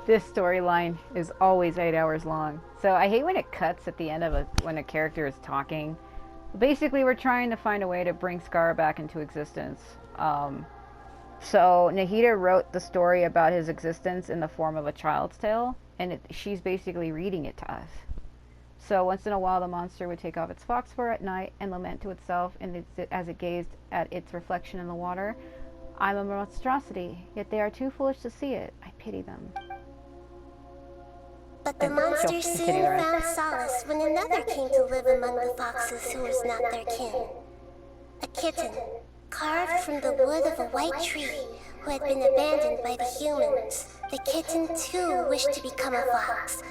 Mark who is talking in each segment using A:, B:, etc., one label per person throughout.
A: This storyline is always 8 hours long. So I hate when it cuts at the end of when a character is talking. Basically, we're trying to find a way to bring Scar back into existence. So Nahida wrote the story about his existence in the form of a child's tale, and she's basically reading it to us. So once in a while, the monster would take off its fox fur at night and lament to itself, and as it gazed at its reflection in the water, "I'm a monstrosity, yet they are too foolish to see it. I pity them."
B: But the monster soon found solace when another came to live among the foxes who was not their kin. A kitten, carved from the wood of a white tree who had been abandoned by the humans. The kitten too wished to become a fox,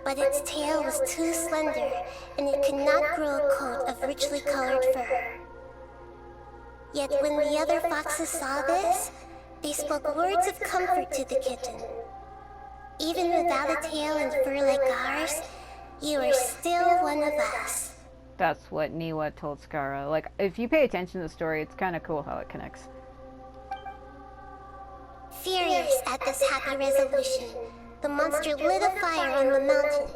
B: but its tail was too slender and it could not grow a coat of richly colored fur. Yet when the other foxes saw this, they spoke words of comfort to the kitten. "Even without a tail and fur like ours, you are still one of us."
A: That's what Niwa told Skara. Like, if you pay attention to the story, it's kind of cool how it connects.
B: Furious at this happy resolution, the monster lit a fire on the mountain.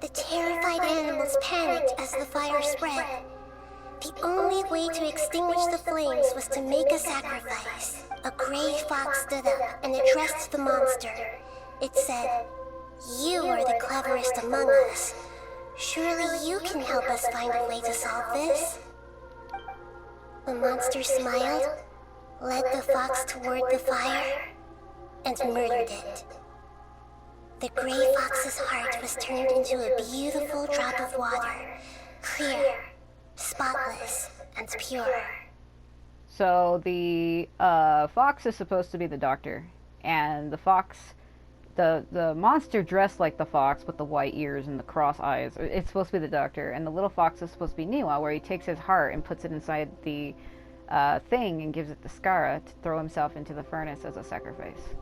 B: The terrified animals panicked as the fire spread. The only way to extinguish the flames was to make a sacrifice. A gray fox stood up and addressed the monster. It said, "You are the cleverest among us. Surely you can help us find a way to solve this." The monster smiled, led the fox toward the fire, and murdered it. The gray fox's heart was turned into a beautiful drop of water, clear, spotless, and pure.
A: So the fox is supposed to be the doctor, and the fox, the monster dressed like the fox with the white ears and the cross eyes, it's supposed to be the doctor, and the little fox is supposed to be Niwa, where he takes his heart and puts it inside the thing and gives it to Skara to throw himself into the furnace as a sacrifice.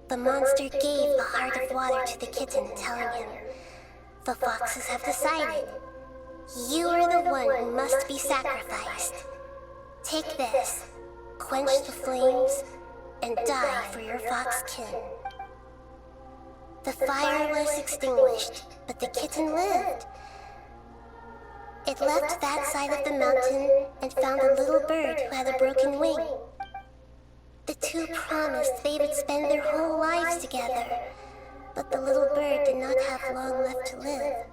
B: The monster gave the heart of water to the kitten, telling him, "The foxes have decided. You are the one who must be sacrificed. Take this, quench the flames, and die for your fox kin." The fire was extinguished, but the kitten lived. It left that side of the mountain and found a little bird who had a broken wing. The two promised they would spend their whole lives together, but the little bird did not have long left to live.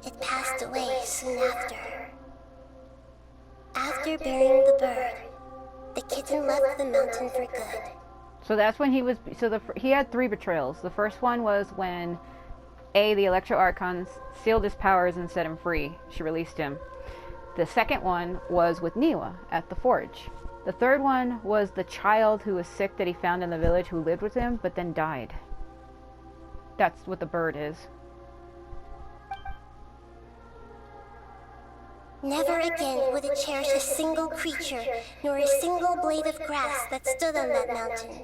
B: It passed away soon after. After burying the bird, the kitten left the mountain for good.
A: So that's when he was. So he had 3 betrayals. The first one was when the Electro Archons sealed his powers and set him free. She released him. The second one was with Niwa at the forge. The third one was the child who was sick that he found in the village who lived with him but then died. That's what the bird is.
B: Never again would it cherish a single creature, nor a single blade of grass that stood on that mountain.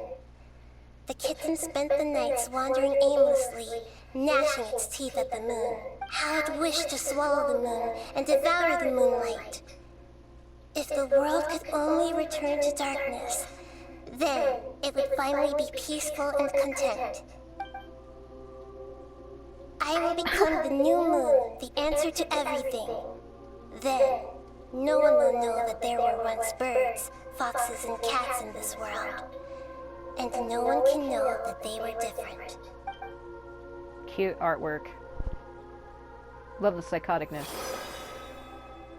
B: The kitten spent the nights wandering aimlessly, gnashing its teeth at the moon. How it wished to swallow the moon and devour the moonlight. If the world could only return to darkness, then it would finally be peaceful and content. I will become the new moon, the answer to everything. Then, no one will know that there were once birds, foxes, and cats in this world. And no one can know that they were different.
A: Cute artwork. Love the psychoticness.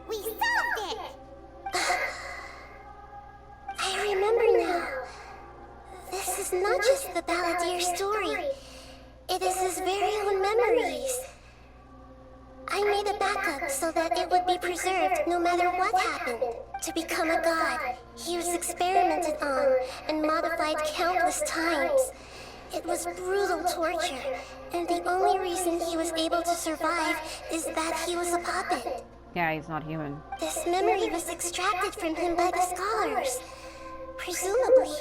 B: We solved it! I remember now. This is not just the Balladeer story. It is his very own memories. I made a backup so that it would be preserved no matter what happened. To become a god, he was experimented on and modified countless times. It was brutal torture, and the only reason he was able to survive is that he was a puppet.
A: Yeah, he's not human.
B: This memory was extracted from him by the scholars. Presumably,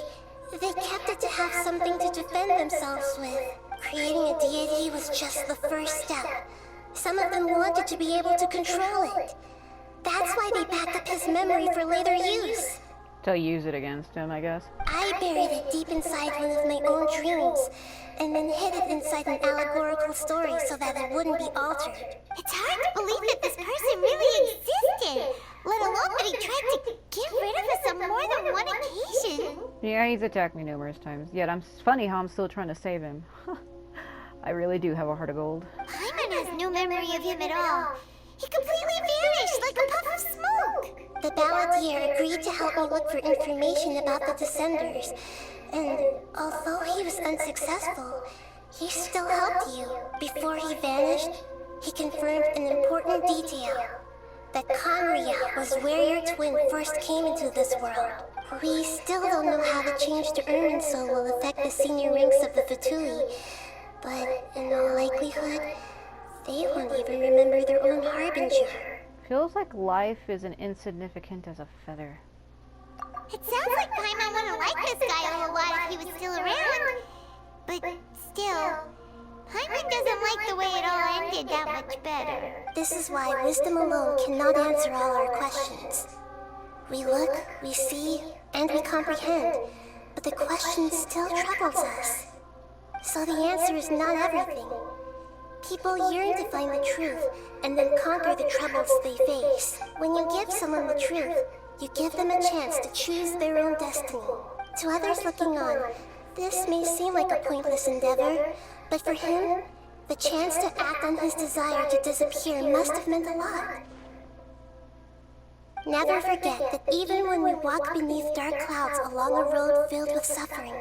B: they kept it to have something to defend themselves with. Creating a deity was just the first step. Some of them wanted to be able to control it. That's why they backed up his memory for later use.
A: To use it against him, I guess.
B: I buried it deep inside one of my own dreams, and then hid it inside an allegorical story so that it wouldn't be altered.
C: It's hard to believe that this person really existed, let alone that he tried to get rid of us on more than one occasion.
A: Yeah, he's attacked me numerous times. Yet it's funny how I'm still trying to save him. I really do have a heart of gold.
C: Paimon has no memory of him at all. He completely vanished like a puff of smoke.
B: The Balladeer agreed to help me look for information about the Descenders, and although he was unsuccessful, he still helped you. Before he vanished, he confirmed an important detail. That Conria was where your twin first came into this world. We still don't know how the change to Ermin's soul will affect the senior ranks of the Fatui, but in all likelihood, they won't even remember their own Harbinger.
A: Feels like life is as insignificant as a feather.
C: It sounds like Paimon wouldn't like this guy a whole lot if he was still around. But still, Paimon doesn't like the way it all ended that much better.
B: This is why wisdom alone cannot answer all our questions. We look, we see, and we comprehend, but the question still troubles us. So the answer is not everything. People yearn to find the truth, and then conquer the troubles they face. When you give someone the truth, you give them a chance to choose their own destiny. To others looking on, this may seem like a pointless endeavor, but for him, the chance to act on his desire to disappear must have meant a lot. Never forget that even when we walk beneath dark clouds along a road filled with suffering,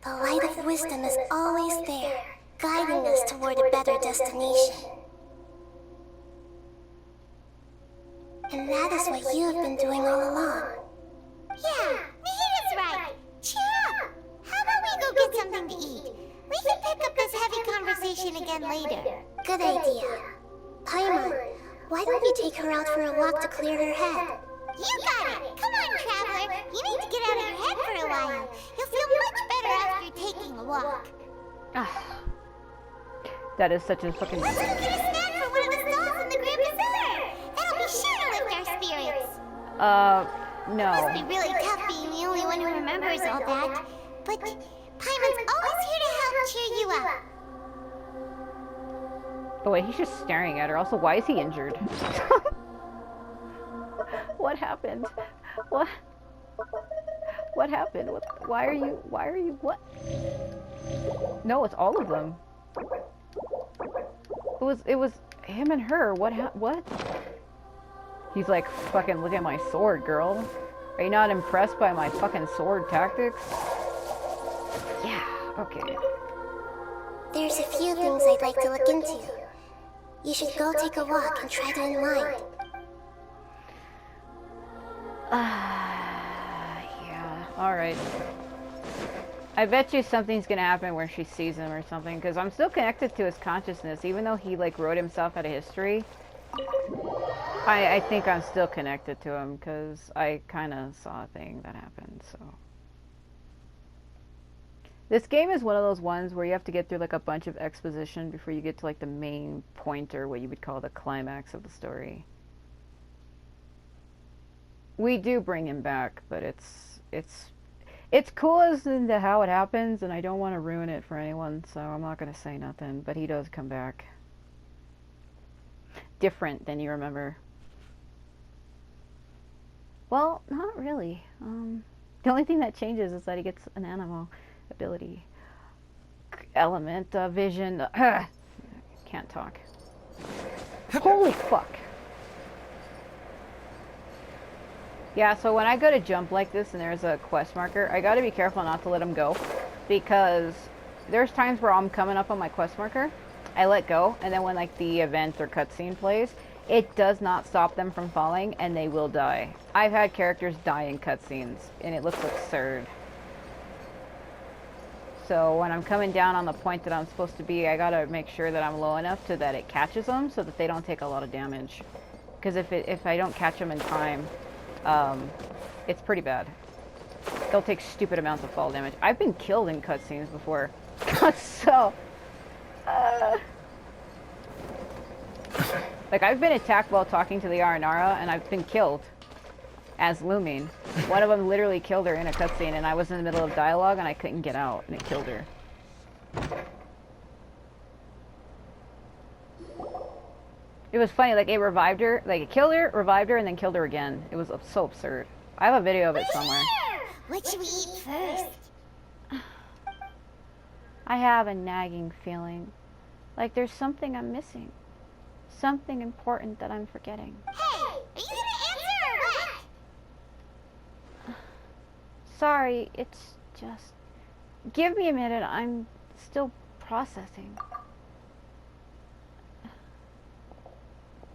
B: the light of wisdom is always there, guiding us toward a better destination. And that is what you have been doing all along.
C: Yeah, Nahita's right. Cheer up. How about we go get something to eat? We can pick up this heavy conversation again later.
B: Good idea. Paimon, why don't you take her out for a walk to clear her head?
C: You got it. Come on, Traveler. You need to get out of your head for a while. You'll feel much better after taking a walk.
A: That is such a fucking...
C: Let's go get a snack from one of the stalls in the Grand Bazaar. That'll be sure to lift our spirits.
A: No.
C: Must be really tough being the only one who remembers all that. But Paimon's always here to help cheer you up.
A: Oh wait, he's just staring at her. Also, why is he injured? What happened? What? What happened? Why are you, what? No, it's all of them. It was him and her. What? He's like, fucking look at my sword, girl. Are you not impressed by my fucking sword tactics? Yeah, okay.
B: There's a few things I'd like to look into. You should go take a walk and try to unwind.
A: Yeah, alright. I bet you something's gonna happen where she sees him or something, because I'm still connected to his consciousness, even though he, like, wrote himself out of history. I think I'm still connected to him, because I kind of saw a thing that happened, so... This game is one of those ones where you have to get through, like, a bunch of exposition before you get to, like, the main point, or what you would call the climax of the story. We do bring him back, but it's cool as into how it happens, and I don't want to ruin it for anyone, so I'm not going to say nothing, but he does come back. Different than you remember. Well, not really. The only thing that changes is that he gets an animal ability. Element, vision, can't talk. Holy fuck. Yeah, so when I go to jump like this and there's a quest marker, I gotta be careful not to let him go, because there's times where I'm coming up on my quest marker, I let go, and then when like the event or cutscene plays, it does not stop them from falling, and they will die. I've had characters die in cutscenes, and it looks absurd. So when I'm coming down on the point that I'm supposed to be, I gotta make sure that I'm low enough so that it catches them, so that they don't take a lot of damage. Because if I don't catch them in time, it's pretty bad. They'll take stupid amounts of fall damage. I've been killed in cutscenes before. So, like, I've been attacked while talking to the Aranara, and I've been killed. as looming. One of them literally killed her in a cutscene, and I was in the middle of dialogue and I couldn't get out, and it killed her. It was funny, like it revived her, like it killed her, revived her, and then killed her again. It was so absurd. I have a video of it somewhere.
C: What should we eat first?
A: I have a nagging feeling. Like there's something I'm missing. Something important that I'm forgetting.
C: Hey, are you gonna answer or what?
A: Sorry, it's just... Give me a minute, I'm still processing.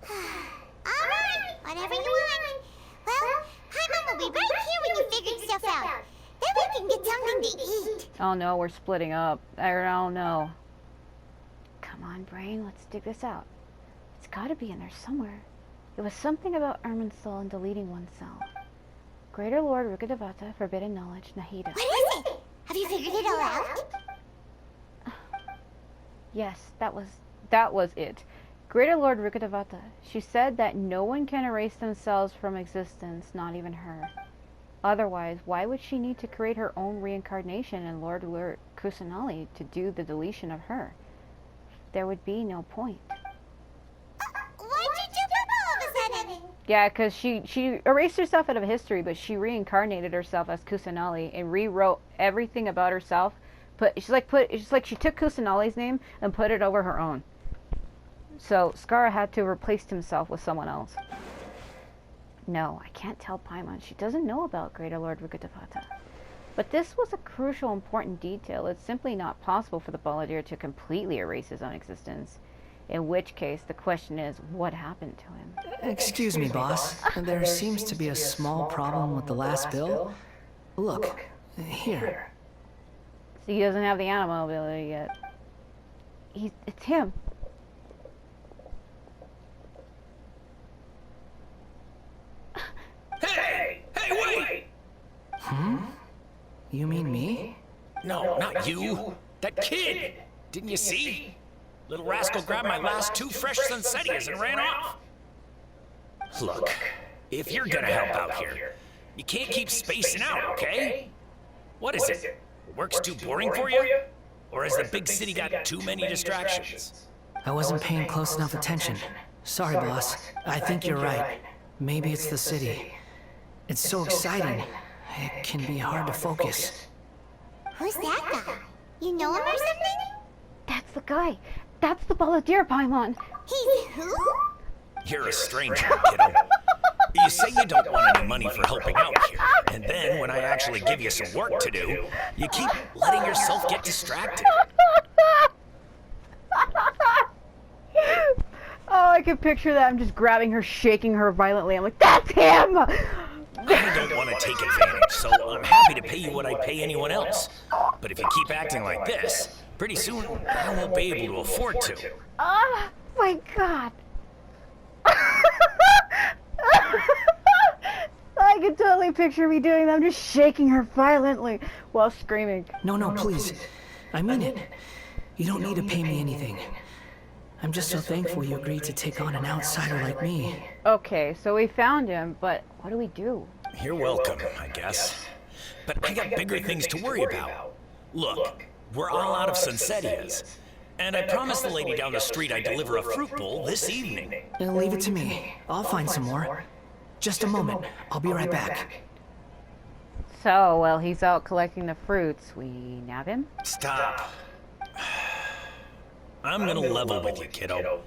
C: Alright, whatever you want. Well, Paimon will be right here when you figured stuff out. Then we can get something to eat.
A: Oh no, we're splitting up. I don't know. Come on, brain, let's dig this out. It's gotta be in there somewhere. It was something about Irmin's soul and deleting oneself. Greater Lord Rukkhadevata, Forbidden Knowledge, Nahida.
C: What is it? Have you figured it all out?
A: Yes, that was it. Greater Lord Rukkhadevata. She said that no one can erase themselves from existence, not even her. Otherwise, why would she need to create her own reincarnation in Lord Kusanali to do the deletion of her? There would be no point.
C: Why'd you jump up all of a sudden?
A: Yeah, because she erased herself out of history, but she reincarnated herself as Kusanali and rewrote everything about herself. It's like she took Kusanali's name and put it over her own. So Scar had to replace himself with someone else. No, I can't tell Paimon. She doesn't know about Greater Lord Rukkhadevata. But this was a crucial, important detail. It's simply not possible for the Balladeer to completely erase his own existence. In which case, the question is, what happened to him?
D: Excuse me, boss. There seems to be a small problem with the last bill. Look, here.
A: So he doesn't have the animal ability yet. It's him.
E: Hey! Hey, wait!
D: You mean me?
E: No, not you. That kid! Didn't you see? Little rascal grabbed my last 2 fresh Sunsettias and ran off. Look, if you're gonna help out here, you can't keep spacing out, okay? What is it? Work's too boring for you? Or has the big city got too many distractions?
D: I wasn't paying close enough attention. Sorry, boss. I think you're right. Maybe it's the city. It's so exciting. It can be hard to focus.
C: Who's that guy? You know him or something?
A: That's the guy. That's the Balladeer, Paimon.
C: He's who?
E: You're a stranger, kiddo. You say you don't want any money for helping out here, and then when I actually give you some work to do, you keep letting yourself get distracted.
A: Oh, I can picture that. I'm just grabbing her, shaking her violently. I'm like, that's him!
E: I don't want to take advantage, so I'm happy to pay you what I pay anyone else. But if you keep acting like this, pretty soon I won't be able to afford to.
A: Oh, my God. I can totally picture me doing that. I'm just shaking her violently while screaming.
D: No, please. I mean it. You don't need to pay me anything. I'm just so thankful you agreed to take on an outsider like me.
A: Okay, so we found him, but what do we do?
E: You're welcome, I guess. But I got bigger things to worry about. Look, we're all out of Sunsettias. And I promised the lady down the street I'd deliver a fruit bowl this evening.
D: Leave it to me. I'll find some more. Just a moment. I'll be right back.
A: So, while he's out collecting the fruits, we nab him?
E: Stop. I'm gonna level with you, kiddo.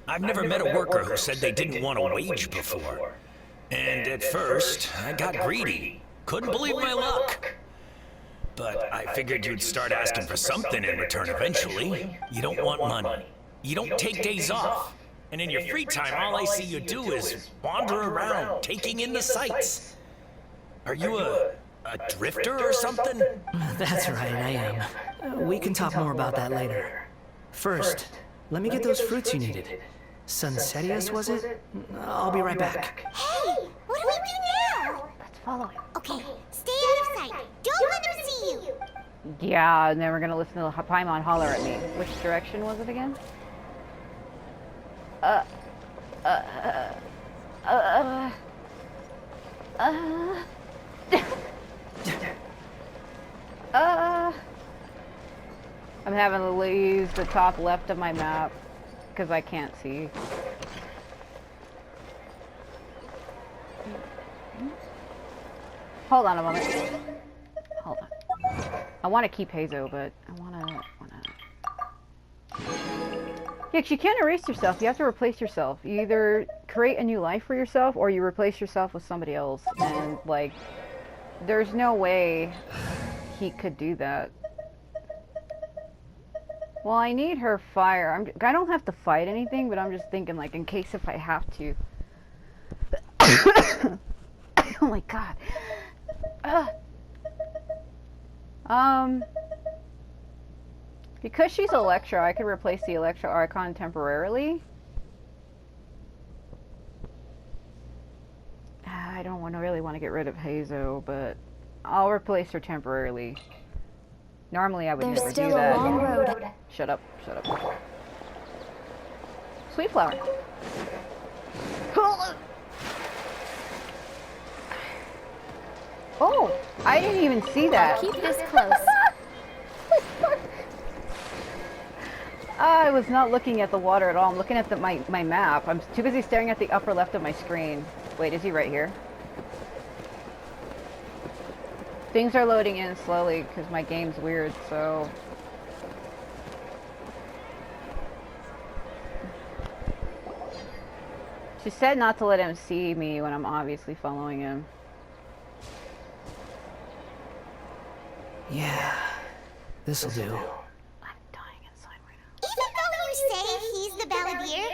E: I've never met a worker who said they didn't want a wage before. And at first, I got greedy. Couldn't believe my luck. But I figured you'd start asking for something in return eventually. You don't want money. You don't take days off. And in your free time, all I see you do is wander around, taking in the sights. Are you a drifter or something?
D: That's right, I am. We can talk more about that later. First, let me get those fruits you needed. Sunsettias, was it? I'll be right back.
C: Hey, what do we do now?
A: Let's follow him.
C: Okay, stay out of sight. Don't let him see you.
A: Yeah, and then we're gonna listen to Paimon holler at me. Which direction was it again? Uh... uh... I'm having to use the top left of my map because I can't see. Hold on a moment. Hold on. I want to keep Hazo, but I want to... Yeah, 'cause you can't erase yourself. You have to replace yourself. You either create a new life for yourself, or you replace yourself with somebody else. And, like, there's no way he could do that. Well, I need her fire. I don't have to fight anything, but I'm just thinking, like, in case if I have to. Oh my god. Because she's Electro, I could replace the Electro Archon temporarily. I don't really want to get rid of Hazo, but I'll replace her temporarily. Normally I would never do that. There's still a long road. Shut up, shut up. Sweet flower. Oh, I didn't even see that.
C: Keep this close.
A: I was not looking at the water at all. I'm looking at my map. I'm too busy staring at the upper left of my screen. Wait, is he right here? Things are loading in slowly because my game's weird, so... She said not to let him see me when I'm obviously following him.
D: Yeah, this'll do.
A: I'm dying inside right now.
C: Even though you say he's the balladeer,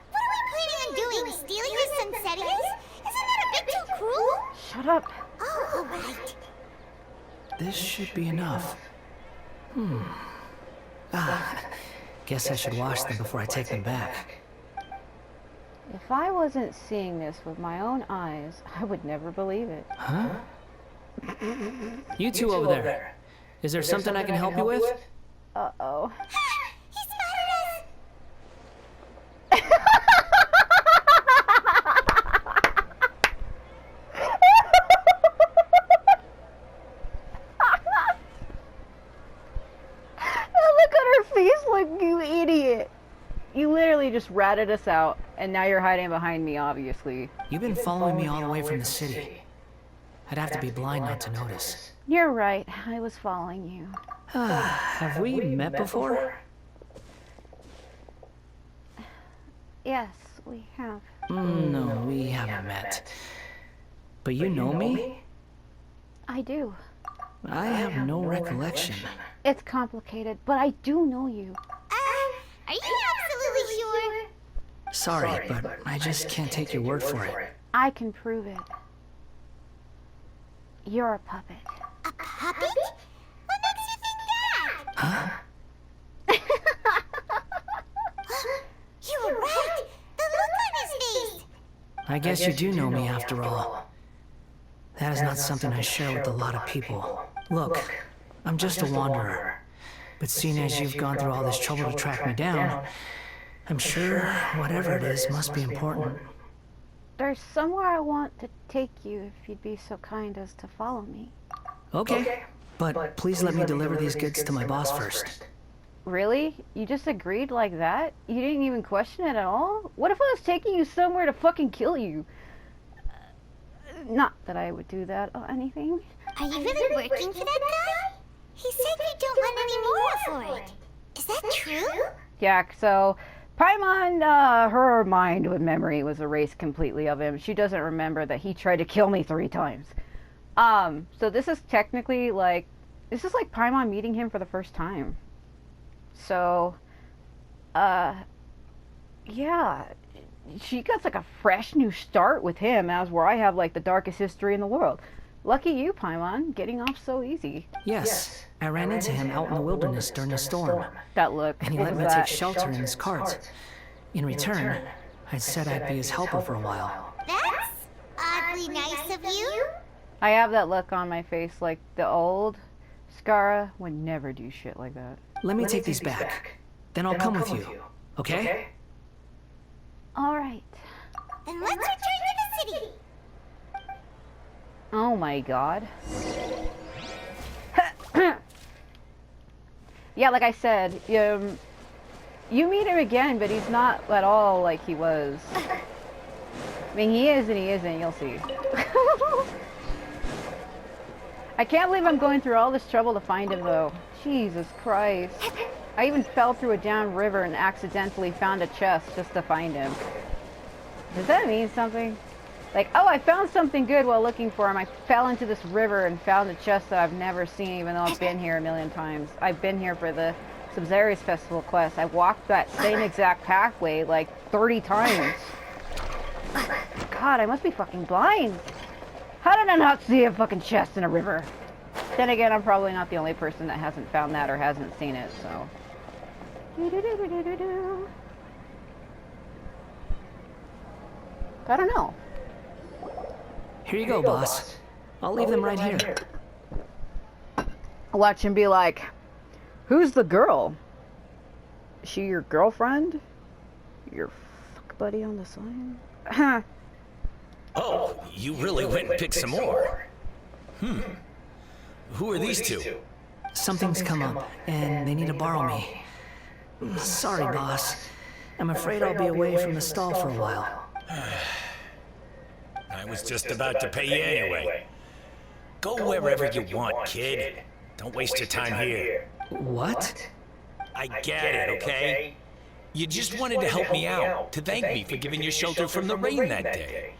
C: what are we planning on doing? Stealing his Sunsetias? Isn't that a bit too cruel?
A: Shut up.
C: Oh, alright.
D: This should be enough. Guess I should wash them before I take them back.
A: If I wasn't seeing this with my own eyes, I would never believe it.
D: Huh? You two over there. Is there something I can help you with?
A: Uh-oh.
C: He spotted us!
A: Look at her face, like, you idiot. You literally just ratted us out, and now you're hiding behind me, obviously.
D: You've been following me all the way from the city. I'd have to be blind not to notice.
A: You're right. I was following you.
D: Have we met before?
A: Yes, we have.
D: No, we haven't met. But you know me?
A: I do.
D: I have no recollection.
A: It's complicated, but I do know you.
C: Are you absolutely sure?
D: Sorry, but I just can't take your word for it.
A: I can prove it. You're a puppet.
C: A puppet? What makes you think that?
D: Huh?
C: You were right! The look on his face!
D: I guess you do know me after all. That is not something I share with a lot of people. Look, I'm just a wanderer. But seeing as you've gone through all this trouble to track me down, I'm sure whatever it is must be important.
A: There's somewhere I want to take you if you'd be so kind as to follow me.
D: Okay, but please let me deliver these goods to my boss first.
A: Really? You just agreed like that? You didn't even question it at all? What if I was taking you somewhere to fucking kill you? Not that I would do that or anything.
C: Are you really working for that guy? He said you don't want any more for it. Is that true?
A: Yeah, so Paimon, her mind with memory was erased completely of him. She doesn't remember that he tried to kill me 3 times. So this is technically like, this is like Paimon meeting him for the first time. So, yeah, she gets like a fresh new start with him, as where I have like the darkest history in the world. Lucky you, Paimon, getting off so easy.
D: Yes, I ran into him out in the wilderness during a storm.
A: That look.
D: And he let me take shelter in his cart. In return, I said I'd be his helper for a while.
C: That's oddly nice of you.
A: I have that look on my face like the old Scara would never do shit like that.
D: Let me take these back. Then I'll come with you, okay?
A: Alright.
C: Then let's return to the city.
A: Oh my god. Yeah, like I said, you meet him again, but he's not at all like he was. I mean, he is and he isn't, you'll see. I can't believe I'm going through all this trouble to find him, though. Jesus Christ. I even fell through a down river and accidentally found a chest just to find him. Does that mean something? Like, oh, I found something good while looking for him. I fell into this river and found a chest that I've never seen, even though I've been here a million times. I've been here for the Subzarius Festival quest. I walked that same exact pathway like 30 times. God, I must be fucking blind. How did I not see a fucking chest in a river? Then again, I'm probably not the only person that hasn't found that or hasn't seen it, so. I don't know.
D: Here you go, boss. I'll leave them right here.
A: Watch him be like, who's the girl? Is she your girlfriend? Your fuck buddy on the side?
E: Oh, you really went and picked some more. Who are these two?
D: Something's come up, and they need to borrow me. Sorry, boss. I'm afraid I'll be away from the stall for a while.
E: I was just about to pay you anyway. Go wherever you want, kid. Don't waste your time here.
D: What?
E: I get it, okay? You just wanted to help me out, to thank me for giving you shelter from the rain that day.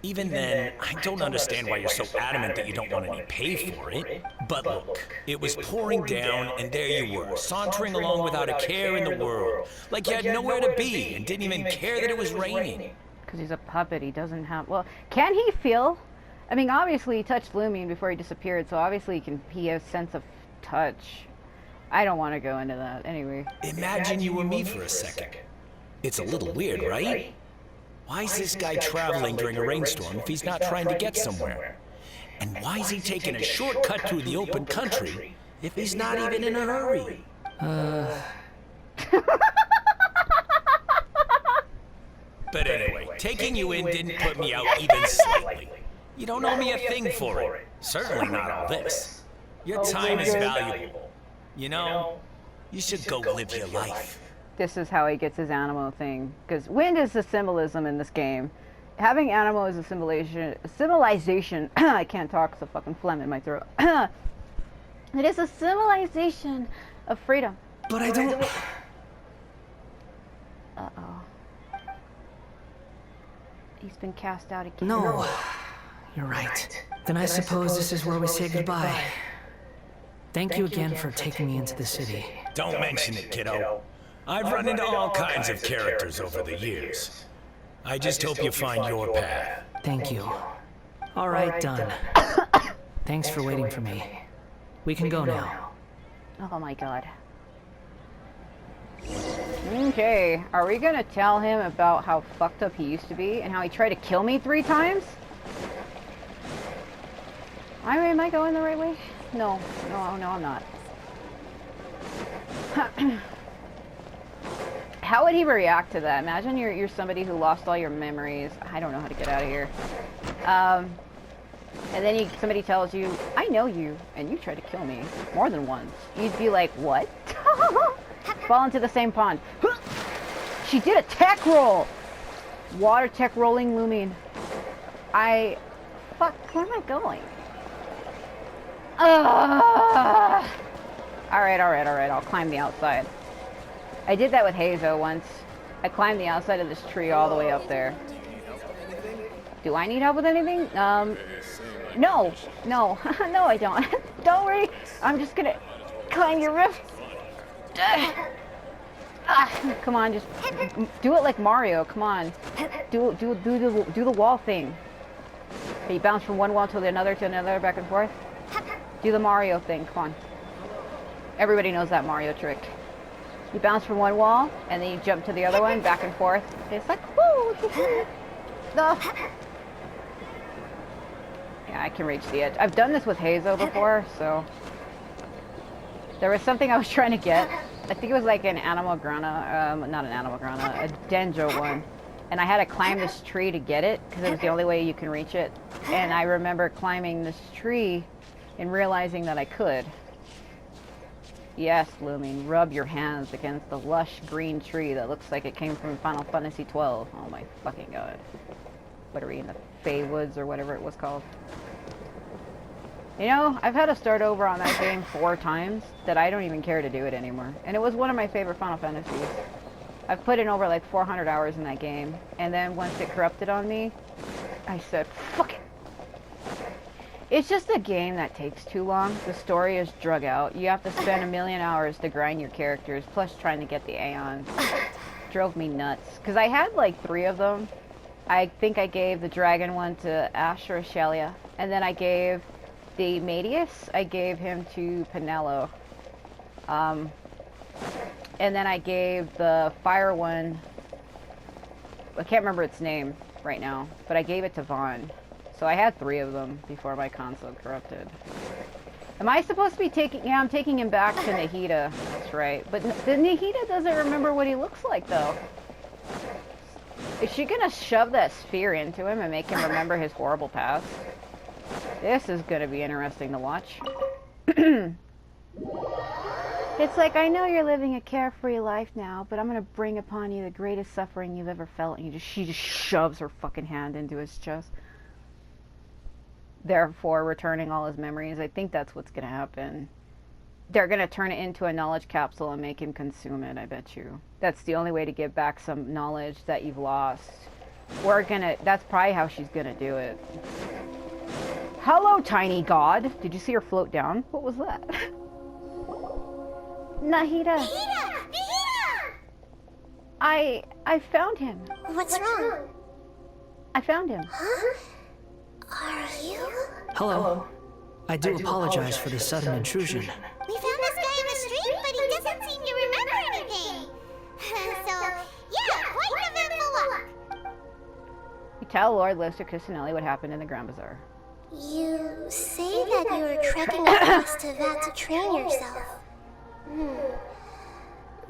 E: Even then, I don't understand why you're so adamant that you don't want any pay for it. But look, it was pouring down, and there you were, sauntering along without a care in the world. Like you had nowhere to be, and didn't even care that it was raining.
A: Because he's a puppet, he doesn't have... Well, can he feel? I mean, obviously he touched Lumion before he disappeared, so obviously he has sense of touch. I don't want to go into that, anyway.
E: Imagine you were me for a second. It's a little weird, right? Why is this guy traveling during a rainstorm if he's not trying to get somewhere? And why is he taking a shortcut through the open country if he's not even in a hurry? But anyway, taking you in didn't put me out even slightly. You don't owe me a thing for it. Certainly not all this. Your time is valuable. You know, you should go live your life.
A: This is how he gets his Animo thing. Because wind is the symbolism in this game. Having Animo is a symbolization. I can't talk, it's a fucking phlegm in my throat. It is a symbolization of freedom.
D: But I don't...
A: Uh-oh. He's been cast out again.
D: No. You're right. Then I suppose this is where we say goodbye. Thank you again for taking me into the city.
E: Don't mention it, kiddo. I've run into all kinds of characters over the years. I just hope you find your path.
D: Thank you. All right, done. Thanks for waiting for me. We can go now.
A: Oh my god. Okay, are we gonna tell him about how fucked up he used to be and how he tried to kill me 3 times? Am I going the right way? No, I'm not. How would he react to that? Imagine you're somebody who lost all your memories. I don't know how to get out of here. And then somebody tells you, I know you, and you tried to kill me more than once. You'd be like, what? Fall into the same pond. She did a tech roll! Water tech rolling Lumion. Fuck, where am I going? Alright, I'll climb the outside. I did that with Hazo once. I climbed the outside of this tree all the way up there. Do I need help with anything? No, no, no I don't. Don't worry, I'm just gonna climb your roof. Come on, just do it like Mario. Come on, do the wall thing. You bounce from one wall to another, back and forth. Do the Mario thing. Come on. Everybody knows that Mario trick. You bounce from one wall, and then you jump to the other one, back and forth. It's like, woo! No. Yeah, I can reach the edge. I've done this with Hazo before, so... There was something I was trying to get. I think it was like an Animal Grana, not an Animal Grana, a Denjo one. And I had to climb this tree to get it, because it was the only way you can reach it. And I remember climbing this tree and realizing that I could. Yes, Blooming, rub your hands against the lush green tree that looks like it came from Final Fantasy XII. Oh my fucking god. What are we in the Fey Woods or whatever it was called? You know, I've had to start over on that game 4 times that I don't even care to do it anymore. And it was one of my favorite Final Fantasies. I've put in over like 400 hours in that game. And then once it corrupted on me, I said, fuck it. It's just a game that takes too long. The story is drug out. You have to spend a million hours to grind your characters, plus trying to get the Aeons. Drove me nuts. Because I had like 3 of them. I think I gave the dragon one to Ash or Shelia. And then I gave the Medius, I gave him to Penelo. And then I gave the fire one, I can't remember its name right now, but I gave it to Vaughn. So I had 3 of them before my console corrupted. Am I supposed to be taking... Yeah, I'm taking him back to Nahida. That's right. But the Nahida doesn't remember what he looks like, though. Is she gonna shove that sphere into him and make him remember his horrible past? This is gonna be interesting to watch. It's like, I know you're living a carefree life now, but I'm gonna bring upon you the greatest suffering you've ever felt. And she just shoves her fucking hand into his chest. Therefore, returning all his memories. I think that's what's gonna happen. They're gonna turn it into a knowledge capsule and make him consume it, I bet you. That's the only way to get back some knowledge that you've lost. That's probably how she's gonna do it. Hello, tiny god. Did you see her float down? What was that? Nahida.
C: Nahida!
A: I found him.
B: What's wrong?
A: I found him.
B: Huh? Are you?
D: Hello. I do apologize for the sudden intrusion.
C: We found this guy in the street, but he doesn't seem to remember anything. So, yeah, quite an eventful walk.
A: You tell Lord Lister Cusinelli what happened in the Grand Bazaar.
B: You say that you were trekking across to Vat to train yourself.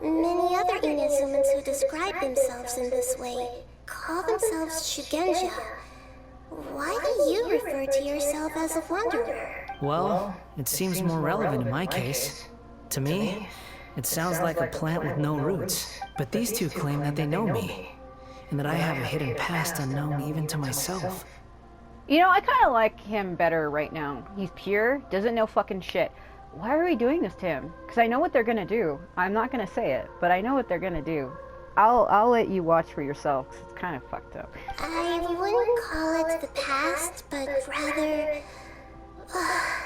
B: Many other Inazumans who describe themselves in this way call themselves Shugenja. Why do you refer to yourself as a wanderer?
D: Well, it seems more relevant in my case. To me, it sounds like a plant with no roots. But these two claim that they know me, and that I have a hidden past unknown even to myself.
A: You know, I kind of like him better right now. He's pure, doesn't know fucking shit. Why are we doing this to him? Because I know what they're gonna do. I'm not gonna say it, but I know what they're gonna do. I'll let you watch for yourself, 'cause it's kind of fucked up.
B: I wouldn't call it the past, but rather...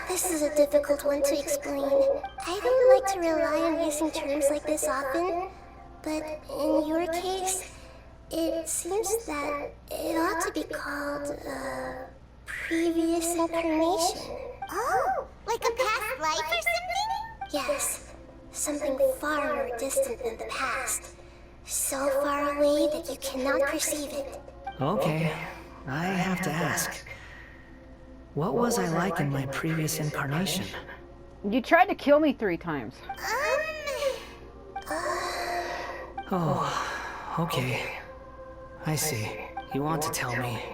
B: this is a difficult one to explain. I don't like to rely on using terms like this often, but in your case, it seems that it ought to be called, previous incarnation.
C: Oh, like a past life or something?
B: Yes, something far more distant than the past. So far away that you cannot perceive it.
D: Okay, I have to ask. What was I like in my previous incarnation?
A: You tried to kill me 3 times.
D: Oh, okay. I see. You want to tell me,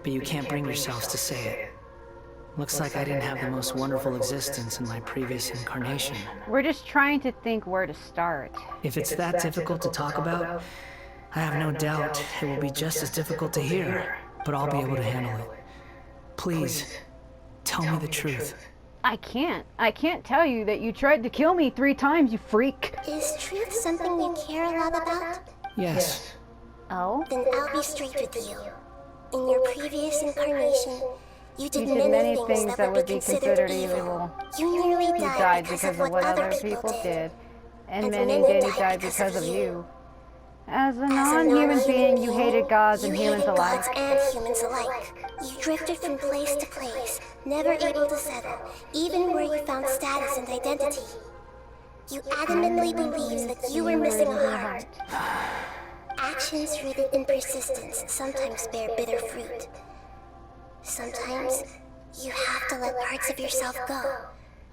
D: but you can't bring yourselves to say it. Looks like I didn't have the most wonderful existence in my previous incarnation.
A: We're just trying to think where to start.
D: If it's that difficult to talk about, I have no doubt it will be just as difficult to hear, but I'll be able to handle it. Please, tell me the truth.
A: I can't tell you that you tried to kill me 3 times, you freak.
B: Is truth something you care a lot about?
D: Yes.
A: Oh?
B: Then I'll be straight with you. In your previous incarnation, you did
A: You did
B: many things that would be considered evil.
A: evil.
B: You nearly
A: You died because of what other people did. And many died because of you. As a non-human being, you hated gods and humans alike.
B: And humans alike. You drifted from place to place, never able to settle, even where you found status and identity. You adamantly believed that you were missing a heart. Actions rooted in persistence sometimes bear bitter fruit. Sometimes, you have to let parts of yourself go,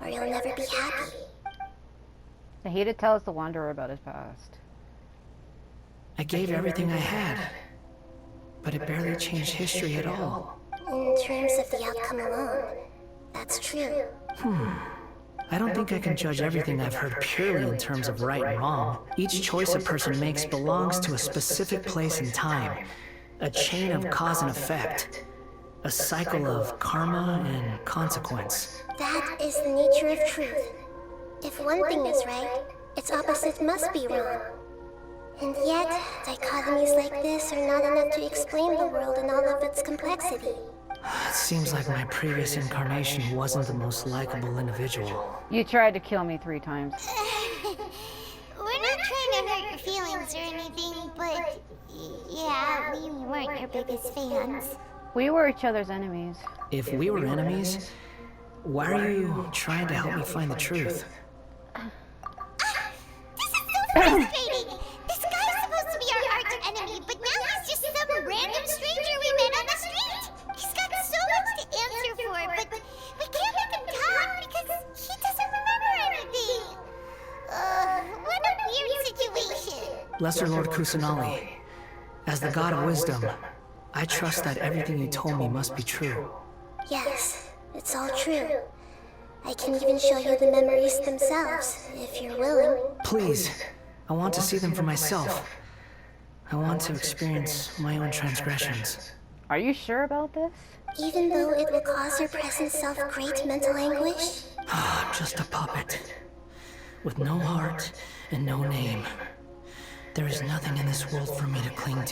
B: or you'll never be happy.
A: Nahida tells the Wanderer about his past.
D: I gave everything I had. but it barely changed history at all.
B: In terms of the outcome alone, that's true.
D: I don't think I can judge everything I've heard purely in terms of right and wrong. Each choice a person makes belongs to a specific place and time. A chain of cause and effect. A cycle of karma and consequence.
B: That is the nature of truth. If one thing is right, its opposite must be wrong. And yet, dichotomies like this are not enough to explain the world in all of its complexity.
D: It seems like my previous incarnation wasn't the most likable individual.
A: You tried to kill me 3 times.
C: We're not trying to hurt your feelings or anything, but yeah, we weren't your biggest fans.
A: We were each other's enemies.
D: If we were enemies, why are you trying to help me find the truth?
C: This is so frustrating! This guy is supposed to be our arch enemy, but now he's just some random stranger we met on the street! He's got so much to answer for, but we can't make him talk because he doesn't remember anything! What a weird situation!
D: Lesser Lord Kusanali, as the god of wisdom, I trust that everything you told me must be true.
B: Yes, it's all true. I can even show you the memories themselves, if you're willing.
D: Please, I want to see them for myself. I want to experience my own transgressions.
A: Are you sure about this?
B: Even though it will cause your present self great mental anguish?
D: I'm just a puppet, with no heart and no name. There is nothing in this world for me to cling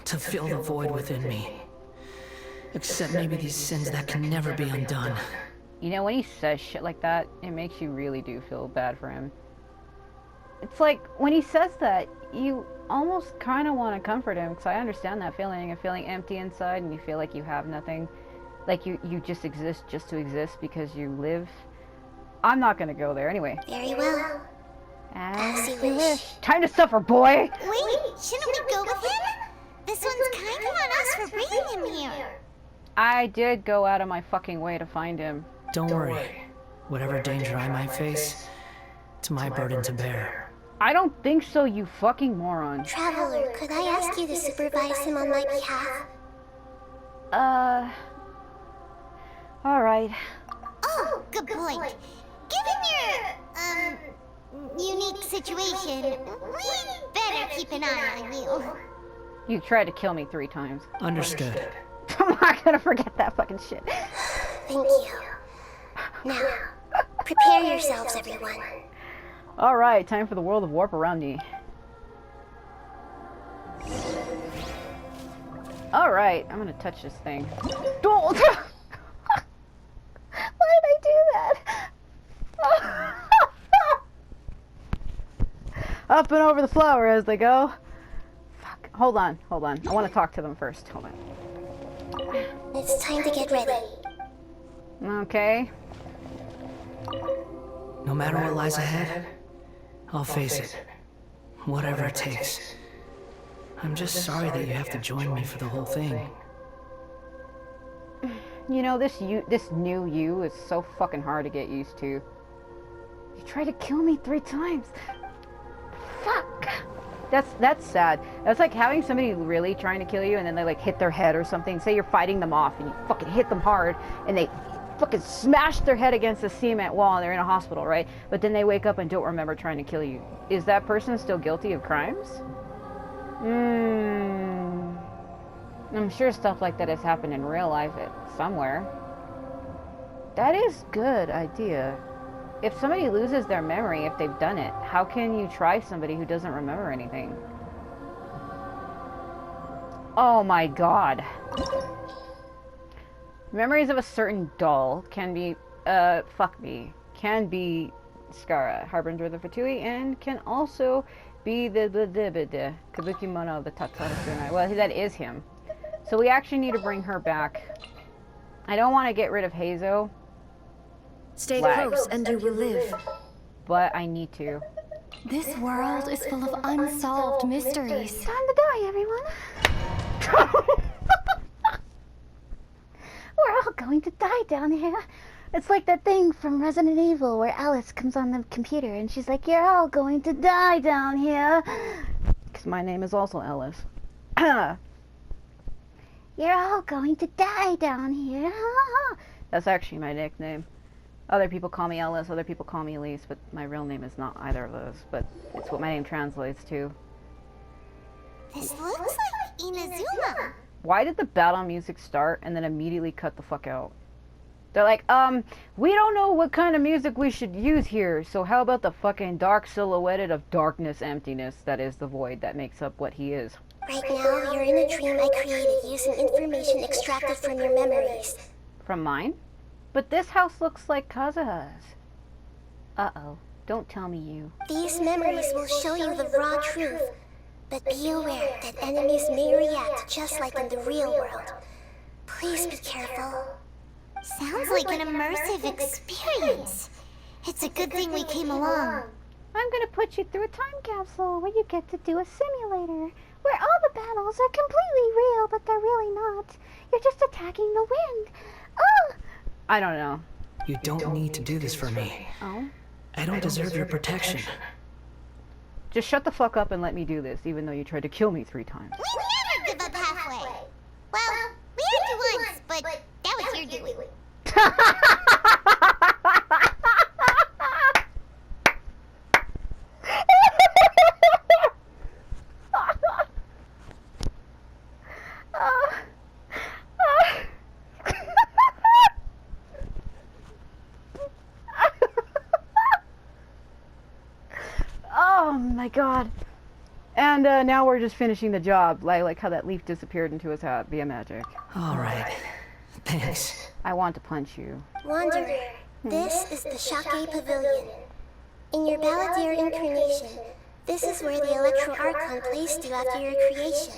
D: to fill the void within me. Except maybe these sins that can never be undone.
A: You know, when he says shit like that, it makes you really do feel bad for him. It's like, when he says that, you almost kind of want to comfort him, because I understand that feeling of feeling empty inside and you feel like you have nothing. Like you just exist just to exist because you live. I'm not going to go there anyway.
B: Very well.
A: As
B: you wish.
A: Time to suffer, boy!
C: Wait, shouldn't we go with him? This one's kind of on us for bringing him here.
A: I did go out of my fucking way to find him.
D: Don't worry. Whatever danger I might face, it's my burden to bear.
A: I don't think so, you fucking moron.
B: Traveler, could I ask you to supervise him on my behalf?
A: Alright.
C: Oh, good point. Given your, unique situation, we better keep an eye on you.
A: You tried to kill me 3 times.
D: Understood.
A: I'm not gonna forget that fucking shit.
B: Thank you. Now, prepare yourselves, everyone.
A: Alright, time for the world of warp around me. Alright, I'm gonna touch this thing. Don't! Why did I do that? Up and over the flower as they go. Fuck. Hold on. I want to talk to them first. Hold on.
B: It's time to get ready.
A: Okay.
D: No matter what lies ahead, I'll face it. Whatever it takes. I'm just sorry that you have to join me for the whole thing.
A: You know, this new you is so fucking hard to get used to. You tried to kill me 3 times. Fuck. That's sad. That's like having somebody really trying to kill you and then they like hit their head or something. Say you're fighting them off and you fucking hit them hard and they fucking smash their head against a cement wall and they're in a hospital, right? But then they wake up and don't remember trying to kill you. Is that person still guilty of crimes? I'm sure stuff like that has happened in real life somewhere. That is good idea. If somebody loses their memory, if they've done it, how can you try somebody who doesn't remember anything? Oh my god. Memories of a certain doll can be, can be Skara, Harbinger of the Fatui, and can also be the Kabuki Mono of the Tatsara Sunai. Well, that is him. So we actually need to bring her back. I don't want to get rid of Hazo.
F: Stay close and you will live.
A: But I need to.
F: This world is full of unsolved mysteries.
B: Time to die, everyone. We're all going to die down here. It's like that thing from Resident Evil where Alice comes on the computer and she's like, "You're all going to die down here."
A: Because my name is also Alice. You're all going to die down here. That's actually my nickname. Other people call me Ellis, other people call me Elise, but my real name is not either of those, but it's what my name translates to.
C: This looks like Inazuma.
A: Why did the battle music start and then immediately cut the fuck out? They're like, we don't know what kind of music we should use here, so how about the fucking dark silhouetted of darkness emptiness that is the void that makes up what he is?
B: Right now, you're in a dream I created using information extracted from your memories.
A: From mine? But this house looks like Kazuha's. Uh-oh. Don't tell me you.
B: These memories will show you the raw truth, but be aware that enemies may react just like in the real world. Please be careful.
C: Sounds like an immersive experience. It's a good thing we came along.
F: I'm gonna put you through a time capsule where you get to do a simulator, where all the battles are completely real, but they're really not. You're just attacking the wind. Oh!
A: I don't know.
D: You don't need to do this for me.
A: Oh?
D: I don't deserve your protection.
A: Just shut the fuck up and let me do this, even though you tried to kill me 3 times.
C: We never give up halfway. Well, we had to once, but that was your doing.
A: Oh my god. And now we're just finishing the job, like how that leaf disappeared into his hat via magic.
D: Alright. Thanks.
A: I want to punch you.
B: Wanderer, this is the Shake Pavilion. In your Balladeer incarnation, this is where the Electro Archon placed you after your creation.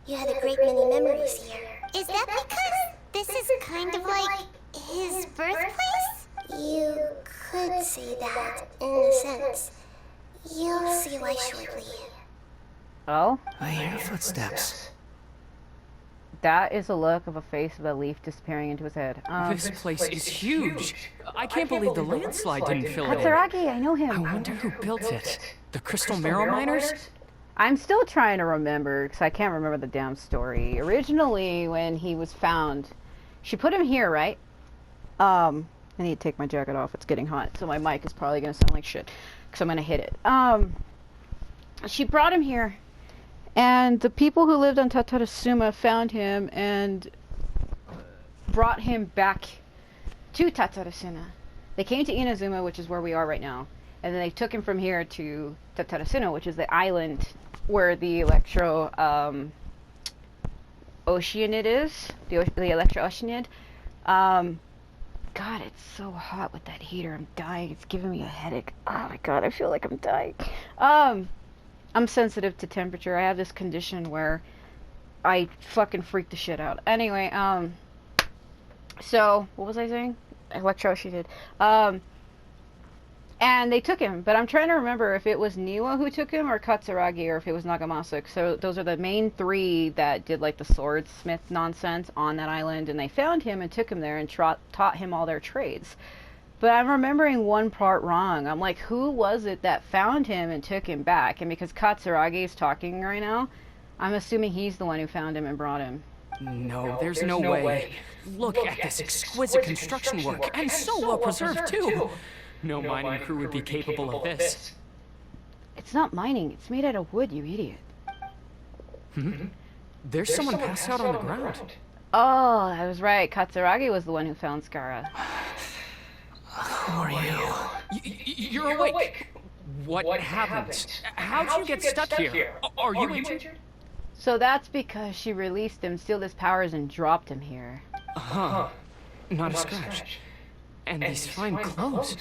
B: You had a great many memories here.
C: Is that because this is kind of like his birthplace?
B: You could say that, in a sense. You'll see why shortly.
A: Oh?
D: I hear footsteps.
A: That is a look of a face of a leaf disappearing into his head.
G: This place is huge. I can't believe the landslide didn't fill it in.
A: Katsuragi, I know
G: I
A: him.
G: wonder who built it. The Crystal Marrow Miners?
A: I'm still trying to remember, because I can't remember the damn story. Originally, when he was found, she put him here, right? I need to take my jacket off. It's getting hot, so my mic is probably going to sound like shit, because I'm going to hit it. She brought him here, and the people who lived on Tatarasuma found him and brought him back to Tatarasuna. They came to Inazuma, which is where we are right now, and then they took him from here to Tatarasuna, which is the island where the Electro Oceanid is, the Electro Oceanid. God, it's so hot with that heater. I'm dying. It's giving me a headache. Oh my god, I feel like I'm dying. I'm sensitive to temperature. I have this condition where I fucking freak the shit out. Anyway, so what was I saying? Electro she did. And they took him, but I'm trying to remember if it was Niwa who took him or Katsuragi or if it was Nagamasa. So those are the main 3 that did like the swordsmith nonsense on that island, and they found him and took him there and taught him all their trades. But I'm remembering one part wrong. I'm like, who was it that found him and took him back? And because Katsuragi is talking right now, I'm assuming he's the one who found him and brought him.
G: No, there's no way. Look at this exquisite construction work, and so well preserved too. No mining crew would be capable of this.
A: It's not mining. It's made out of wood, you idiot.
G: There's someone passed out on the ground.
A: Oh, I was right. Katsuragi was the one who found Skara.
D: Who are you?
G: You're awake. What happened? How'd you get stuck here? Are you injured?
A: So that's because she released him, sealed his powers, and dropped him here.
G: Huh. Not a scratch. And these fine clothes.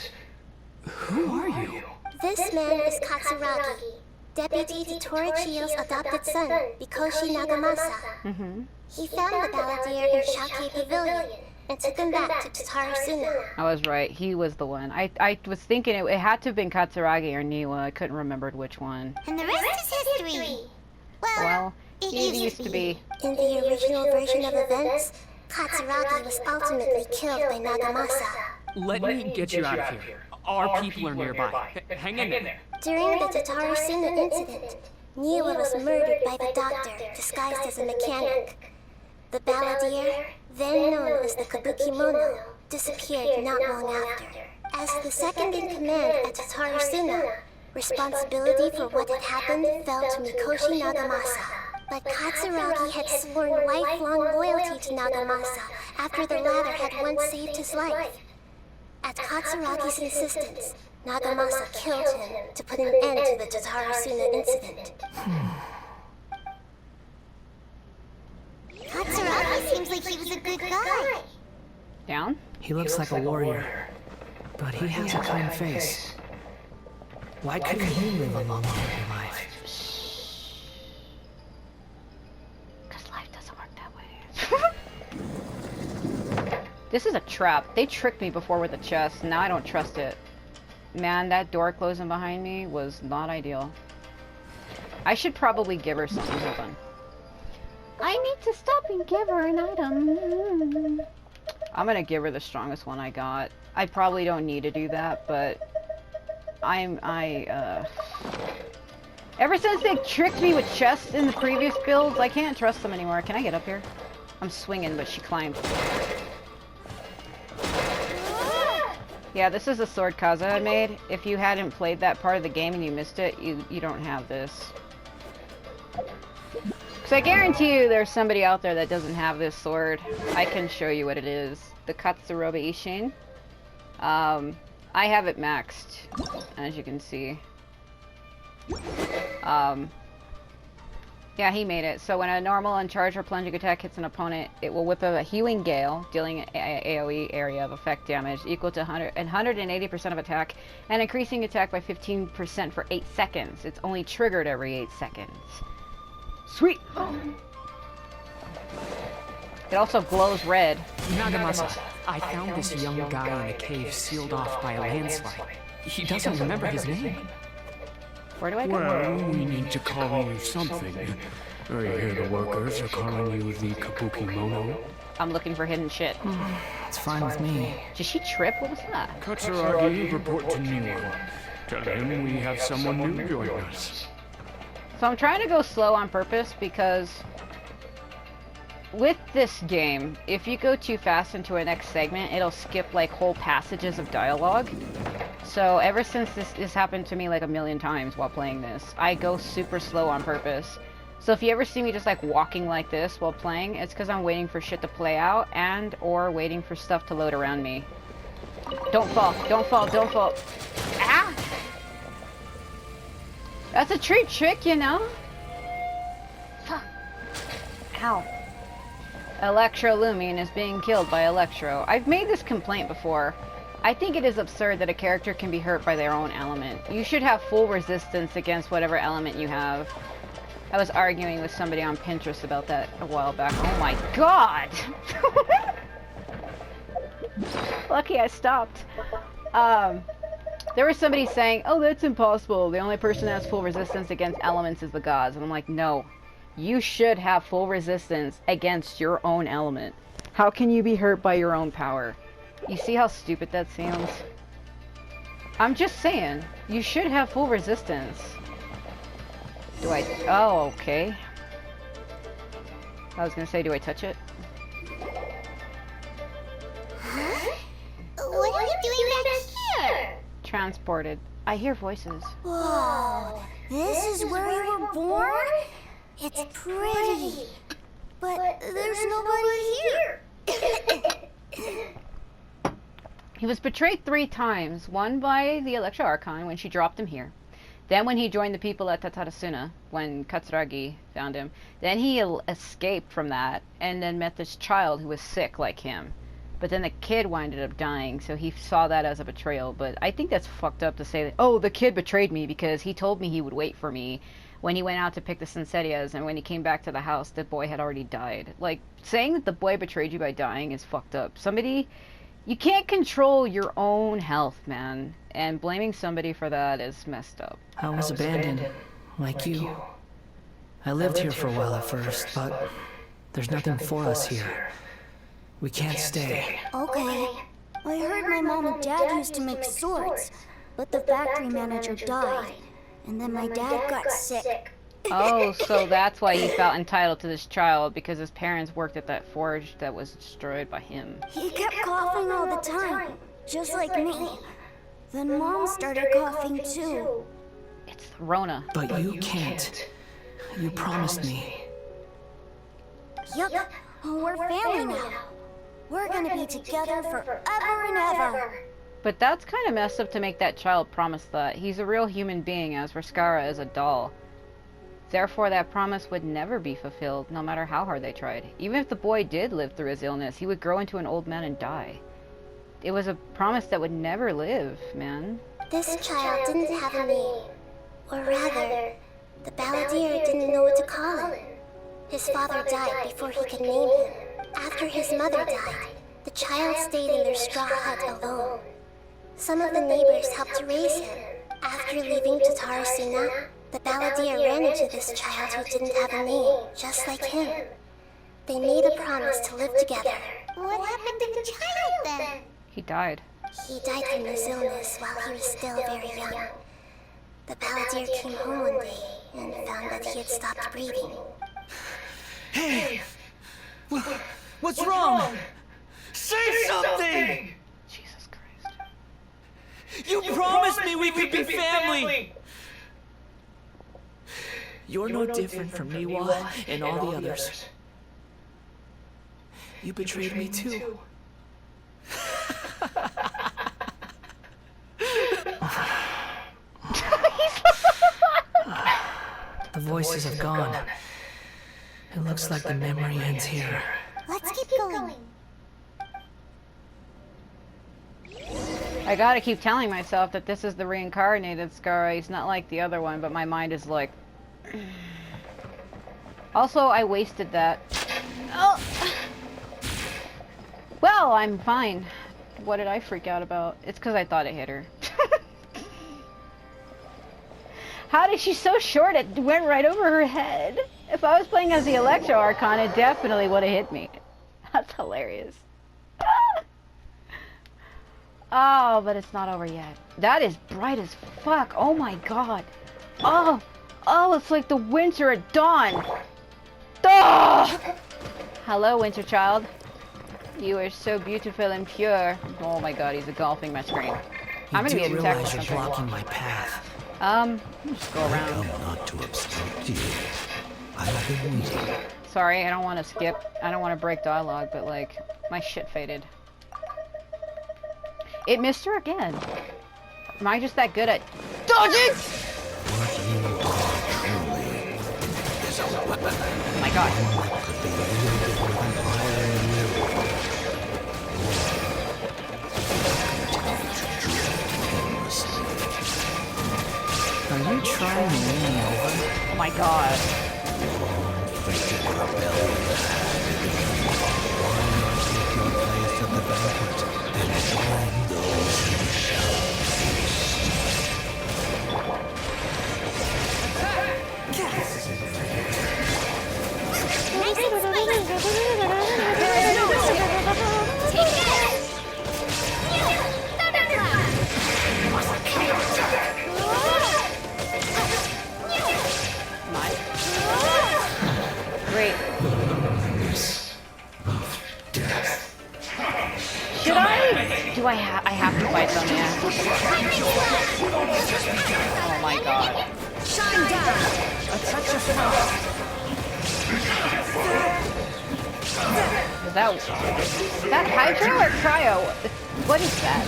G: Who are you?
B: This man is Katsuragi, Deputy to Torichiyo's adopted son, Bikoshi Nagamasa. He found the Balladeer in Shake Pavilion and took him back to Tatarasuna.
A: I was right. He was the one. I was thinking it had to have been Katsuragi or Niwa. I couldn't remember which one.
C: And the rest is history.
A: Well,
C: it
A: used to be.
B: In the original version of events, Katsuragi was ultimately killed by Nagamasa.
G: Let me get you out of here. Our people are nearby. Hang in there.
B: During the Tatarasuna incident, Niwa was murdered by the doctor, disguised as a mechanic. The balladeer, then known as the Kabukimono, disappeared not long after. As the second in command at Tatarasuna, responsibility for what had happened fell to Mikoshi Nagamasa. But Katsuragi had sworn lifelong loyalty to Nagamasa after the latter had once saved his life. At Katsuragi's insistence, Nagamasa killed him to put an end to the Tatarasuna incident.
C: Katsuragi seems like he was a good guy.
A: Down?
D: He looks like a warrior, but he has a kind face. Why couldn't he live a long, happy life?
A: Because life doesn't work that way. This is a trap. They tricked me before with the chest. Now I don't trust it. Man, that door closing behind me was not ideal. I should probably give her something. Hold on.
F: I need to stop and give her an item.
A: I'm gonna give her the strongest one I got. I probably don't need to do that, but ever since they tricked me with chests in the previous builds, I can't trust them anymore. Can I get up here? I'm swinging, but she climbed. Yeah, this is the sword Kaza had made. If you hadn't played that part of the game and you missed it, you don't have this. So I guarantee you there's somebody out there that doesn't have this sword. I can show you what it is. The Katsurobe Ishin. I have it maxed, as you can see. Yeah, he made it. So when a normal uncharged or plunging attack hits an opponent, it will whip a healing gale, dealing an AoE area of effect damage equal to 180% of attack, and increasing attack by 15% for 8 seconds. It's only triggered every 8 seconds. Sweet! It also glows red.
G: Nagamasa, I found this young guy in a cave sealed off by a landslide. He doesn't remember his name.
A: Where do I go?
H: Well, we need to call you something. I hear the workers are calling you the Kabukimono.
A: I'm looking for hidden shit.
D: It's fine with me.
A: Did she trip? What was that?
H: Katsuragi, report to Nemo. Tell him we have someone new join us.
A: So I'm trying to go slow on purpose because with this game, if you go too fast into a next segment, it'll skip like whole passages of dialogue. So ever since this happened to me like a million times while playing this, I go super slow on purpose. So if you ever see me just like walking like this while playing, it's because I'm waiting for shit to play out and or waiting for stuff to load around me. Don't fall, don't fall, don't fall. Ah! That's a treat trick, you know? Fuck. Ow. Electrolumine is being killed by Electro. I've made this complaint before. I think it is absurd that a character can be hurt by their own element. You should have full resistance against whatever element you have. I was arguing with somebody on Pinterest about that a while back. Oh my god! Lucky I stopped. There was somebody saying, oh, that's impossible. The only person that has full resistance against elements is the gods. And I'm like, no. You should have full resistance against your own element. How can you be hurt by your own power? You see how stupid that sounds? I'm just saying, you should have full resistance. Do I? Oh, okay. I was gonna say, do I touch it?
C: Huh? What are you doing back here?
A: Transported. I hear voices.
C: Whoa, this is where you were born? It's pretty, but there's nobody here.
A: He was betrayed 3 times. One by the Electro Archon when she dropped him here. Then when he joined the people at Tatarasuna, when Katsuragi found him. Then he escaped from that, and then met this child who was sick like him. But then the kid winded up dying, so he saw that as a betrayal. But I think that's fucked up to say that, oh, the kid betrayed me because he told me he would wait for me when he went out to pick the Senserias, and when he came back to the house, the boy had already died. Like, saying that the boy betrayed you by dying is fucked up. Somebody... You can't control your own health, man. And blaming somebody for that is messed up.
D: I was abandoned, like you. I lived here for a while at first, but there's nothing for us here. We can't stay.
C: Okay. I heard my mom and dad used to make swords, but the factory manager died. And then my dad got sick.
A: Oh, so that's why he felt entitled to this child, because his parents worked at that forge that was destroyed by him.
I: He kept coughing all the time, just like me. Then Mom started coughing too.
A: It's the Rona.
D: But you can't. You promised me.
I: Yup, we're family now. We're gonna be together forever and ever.
A: But that's kind of messed up to make that child promise that. He's a real human being, as Rascara is a doll. Therefore, that promise would never be fulfilled, no matter how hard they tried. Even if the boy did live through his illness, he would grow into an old man and die. It was a promise that would never live, man.
B: This child didn't have a name. Or rather, the balladeer didn't know what to call him. His father died before he could name him. After his mother died, the child stayed in their straw hut alone. Some of the neighbors helped to raise him. After leaving Tatarasina, the balladeer ran into this child who didn't have a name, just like him. They made a promise to live together.
C: What happened to the child then?
A: He died.
B: He died from his illness while he was still very young. The balladeer came home one day and found that he had stopped breathing.
J: Hey! What's wrong? Say something!
A: Jesus Christ.
J: You promised me we could be family! You're no different from Niwa and all the others. You betrayed me too.
D: The voices have gone. It looks like the memory ends here.
C: Let's keep going.
A: I gotta keep telling myself that this is the reincarnated Scara. He's not like the other one, but my mind is like... Also, I wasted that. Oh! Well, I'm fine. What did I freak out about? It's because I thought it hit her. How did she so short it went right over her head? If I was playing as the Electro Archon, it definitely would have hit me. That's hilarious. Oh, but it's not over yet. That is bright as fuck. Oh my god. Oh, it's like the winter at dawn. Oh! Hello, winter child. You are so beautiful and pure. Oh my god, he's engulfing my screen. I'm gonna be attacked by
D: realize you're
A: something.
D: blocking my path.
A: Just go around.
E: Not to obstruct you. I've been waiting.
A: Sorry, I don't want to skip. I don't want to break dialogue, but like, my shit faded. It missed her again. Am I just that good at dodging?
E: What you are truly is a weapon.
A: Oh my god.
E: One that could be wielded with an iron will. Continue to drift aimlessly.
D: Are you trying to win me over?
A: Oh my god.
E: Fated rebellion has begun. Why not take your place at the banquet and join those who shall feast?
A: Great. Should I? Do I have to fight them, yeah. Oh my god.
I: Shine down!
J: A touch of frost.
A: Is that Hydro or Cryo? What is that?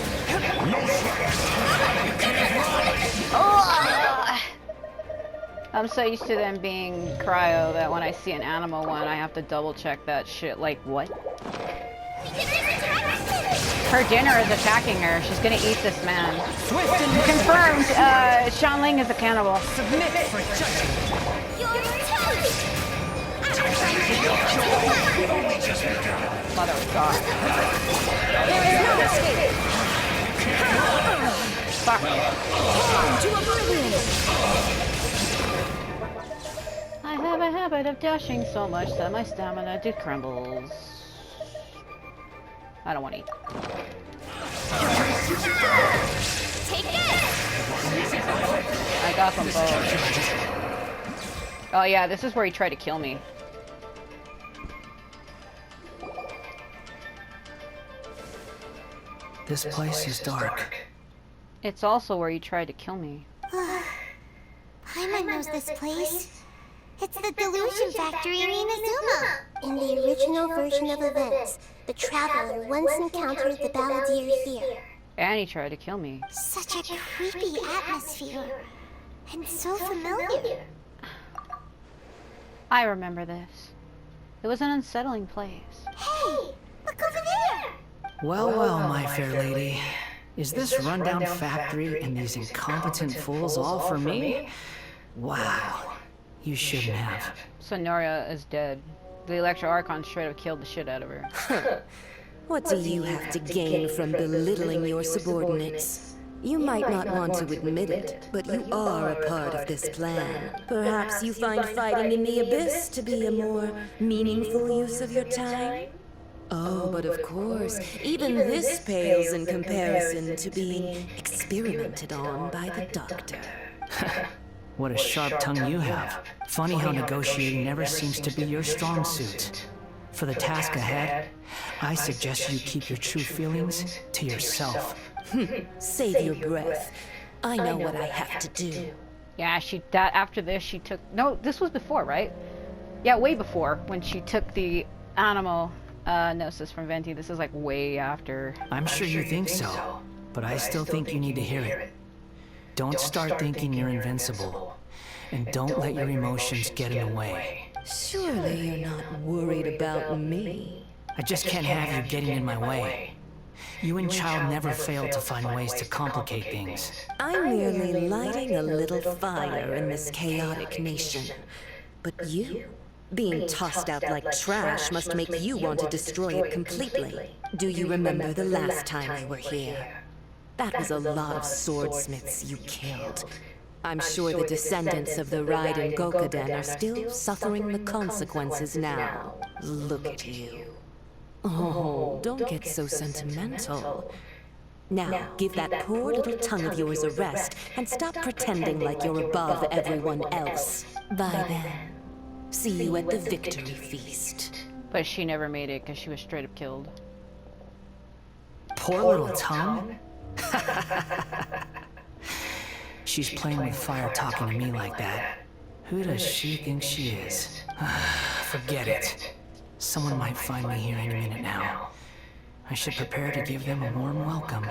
A: Oh! I'm so used to them being Cryo that when I see an animal one, I have to double check that shit. Like, what? Her dinner is attacking her. She's gonna eat this man.
J: Swift and
A: Confirmed, Shan Ling is a cannibal.
J: submit for judgment.
A: Mother of God.
I: There is no escape!
A: Fuck.
I: Home to oblivion!
A: I have a habit of dashing so much that my stamina crumbles. I don't want to eat.
C: Take this!
A: I got them both. Oh yeah, this is where he tried to kill me.
D: This place is dark.
A: It's also where he tried to kill me.
C: Paimon knows this place. It's the Delusion Factory in Inazuma.
B: In the original version of events, the Traveler once encountered the Balladeer here.
A: And he tried to kill me.
C: Such a creepy atmosphere. And so familiar.
A: I remember this. It was an unsettling place.
C: Hey, look over there.
D: Well, well, my fair lady. Is this rundown factory and these incompetent fools all for me? Wow. You shouldn't have.
A: Sonoria is dead. The Electro Archon straight up killed the shit out of her.
K: What do you have to gain from belittling your subordinates? You might not want to admit it, but you are a part of this plan. Perhaps you find fighting in the Abyss to be a more meaningful use of your time? Oh, but of course, even this pales in comparison to being experimented on by the Doctor.
D: What a sharp tongue you have. Funny how negotiating never seems to be your strong suit. For the task ahead, I suggest you keep your true feelings to yourself.
K: Save your breath. I know what I have to do.
A: Yeah, after this she took, no, this was before, right? Yeah, way before, when she took the animal gnosis from Venti. This is like way after.
D: I'm sure you think so, but I still think you need to hear it. Don't start thinking you're invincible, and don't let your emotions get in the way.
K: Surely you're not worried about me.
D: I just can't have you getting in my way. You and Child never fail to find ways to complicate things.
K: I'm merely lighting a little fire in this chaotic nation. But you, being tossed out like trash, must make you want to destroy it completely. Do you remember the last time you were here? That was a lot of swordsmiths you killed. I'm sure the descendants of the Raiden Gokuden are still suffering the consequences now. Look at you. Oh, don't get so sentimental. Now, give that poor little tongue of yours a rest and stop pretending like you're above everyone else. By then, see you at the victory feast.
A: But she never made it because she was straight up killed.
D: Poor little tongue? She's playing with fire talking to me like that. Who does she think she is? Forget it. Someone might find me here any minute now. I should prepare to give them a warm welcome.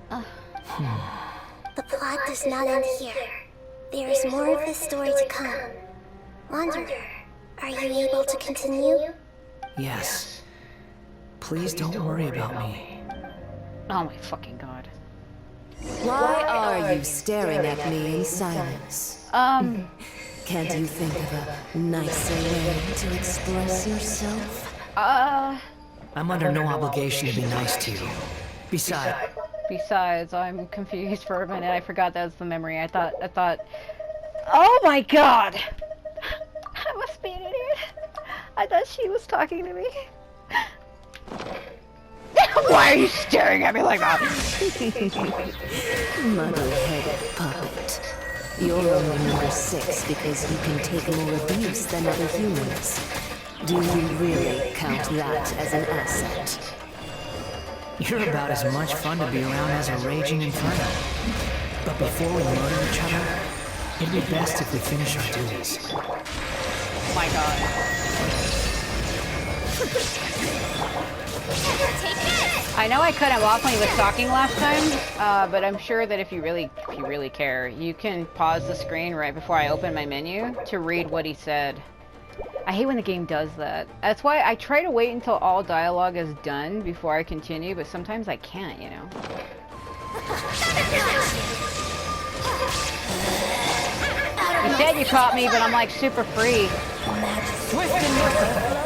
B: The plot does not end here. There is more of this story to come. Wanderer, are you able to continue?
D: Yes. Please don't worry about me.
A: Oh my fucking god.
K: Why are you staring at me in silence? Can't you think of a nicer way to express yourself?
D: I'm under no obligation to be nice to you.
A: Besides, I'm confused for a minute. I forgot that was the memory. I thought, oh my god! I must be an idiot. I thought she was talking to me. Why are you staring at me like that?
K: Muddle-headed puppet. You're only number 6 because you can take more abuse than other humans. Do you really count that as an asset?
D: You're about as much fun to be around as a raging inferno. But before we murder each other, it'd be best if we finish our duties.
A: Oh my god. I know I cut him off when he was talking last time, but I'm sure that if you really care, you can pause the screen right before I open my menu to read what he said. I hate when the game does that. That's why I try to wait until all dialogue is done before I continue, but sometimes I can't, you know? You said you caught me, but I'm like super free.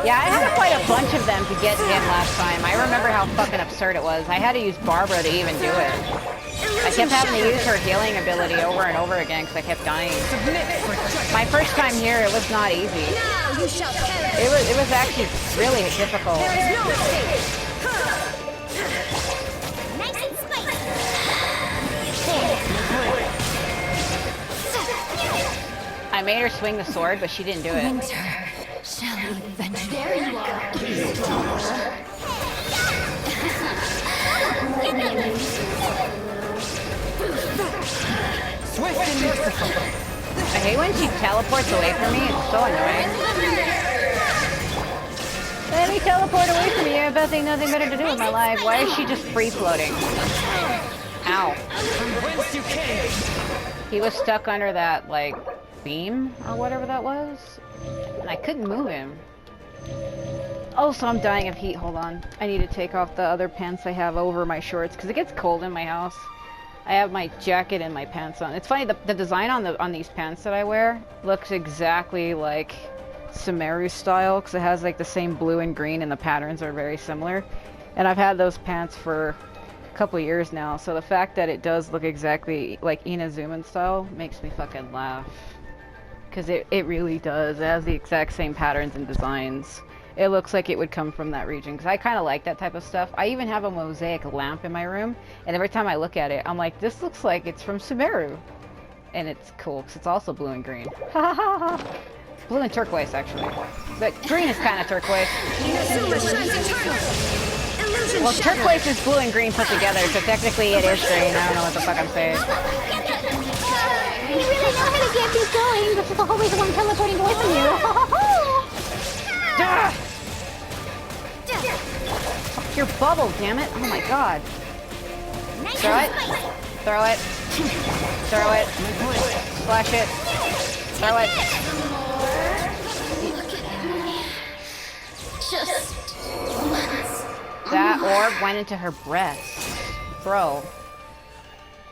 A: Yeah, I had quite a bunch of them to get him last time. I remember how fucking absurd it was. I had to use Barbara to even do it. I kept having to use her healing ability over and over again because I kept dying. My first time here, it was not easy. It was actually really difficult. I made her swing the sword, but she didn't do it.
K: Winter shall eventually.
C: There you are.
G: Swift and merciful.
A: I hate when she teleports away from me. It's so annoying. Let me teleport away from you. I bet there's nothing better to do with my life. Why is she just free floating? Ow.
G: From whence you came.
A: He was stuck under that, like, beam or whatever that was. And I couldn't move him. Oh, so I'm dying of heat. Hold on. I need to take off the other pants I have over my shorts because it gets cold in my house. I have my jacket and my pants on. It's funny, the design on these pants that I wear looks exactly like Sumeru's style because it has like the same blue and green and the patterns are very similar. And I've had those pants for a couple years now, so the fact that it does look exactly like Inazuma's style makes me fucking laugh. Because it really does. It has the exact same patterns and designs. It looks like it would come from that region because I kind of like that type of stuff. I even have a mosaic lamp in my room, and every time I look at it, I'm like, this looks like it's from Sumeru. And it's cool because it's also blue and green. Blue and turquoise, actually. But green is kind of turquoise. Well, turquoise is blue and green put together, so technically it is green. I don't know what the fuck I'm saying.
F: You really know how to get me going. This is always the one teleporting away from you.
A: Your bubble, damn it. Oh my god. Throw it. Throw it. Throw it. Flash it. Throw it. That orb went into her breast. Bro.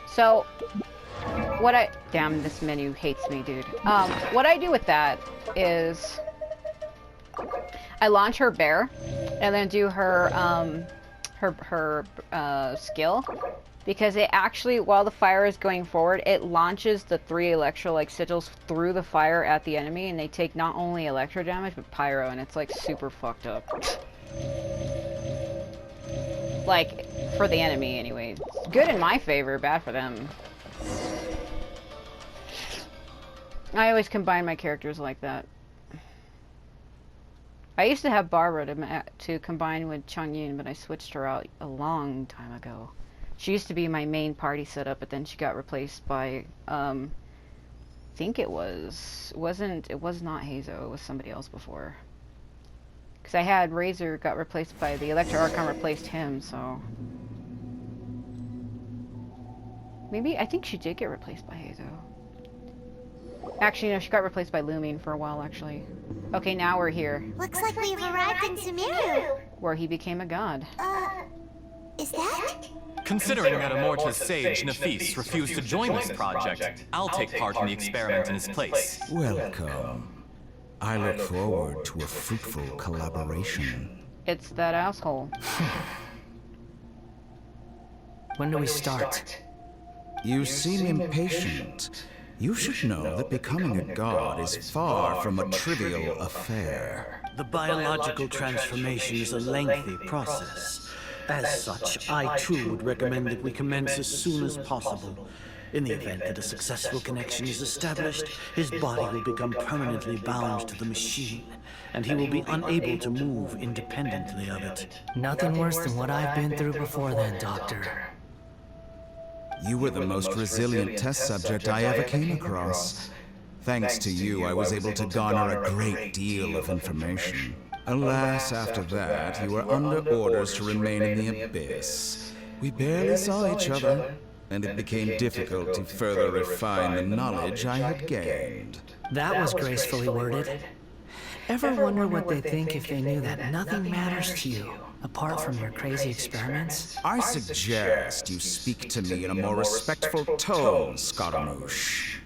A: So, what I... Damn, this menu hates me, dude. What I do with that is... I launch her bear, and then do her, skill. Because it actually, while the fire is going forward, it launches the 3 electro-like sigils through the fire at the enemy, and they take not only electro damage, but pyro, and it's, like, super fucked up. Like, for the enemy, anyway. It's good in my favor, bad for them. I always combine my characters like that. I used to have Barbara to combine with Changyin, but I switched her out a long time ago. She used to be my main party setup, but then she got replaced by, I think it was not Hazo, it was somebody else before. Because I had Razor got replaced by, the Electro Archon replaced him, so. Maybe, I think she did get replaced by Hazo. Actually, no, she got replaced by Lumine for a while, actually. Okay, now we're here.
C: Looks like we've arrived in Sumeru.
A: Where he became a god.
C: Is that?
L: Considering that Amorta's sage, Nafis, refused to join this project, I'll take part in the experiment in his place.
M: Welcome. I look forward to a fruitful collaboration.
A: It's that asshole.
D: When do we start?
M: You seem impatient. You should know that becoming a god is far from a trivial affair.
N: The biological transformation is a lengthy process. As such, I too would recommend that we commence as soon as possible. In the event that a successful connection is established, his body will become permanently bound to the machine, and he will be unable to move independently of it.
D: Nothing worse than what I've been through before then, Doctor.
M: You were the most resilient test subject I ever came across. Thanks to you, I was able to garner a great deal of information. Alas, after that, you were under orders to remain in the Abyss. We barely saw each other, and it became difficult to further refine the knowledge I had gained.
D: That was gracefully worded. Ever wonder what they think if they knew that nothing matters to you, apart from your crazy experiments?
M: I suggest you speak to me in a more respectful tone, Scaramouche.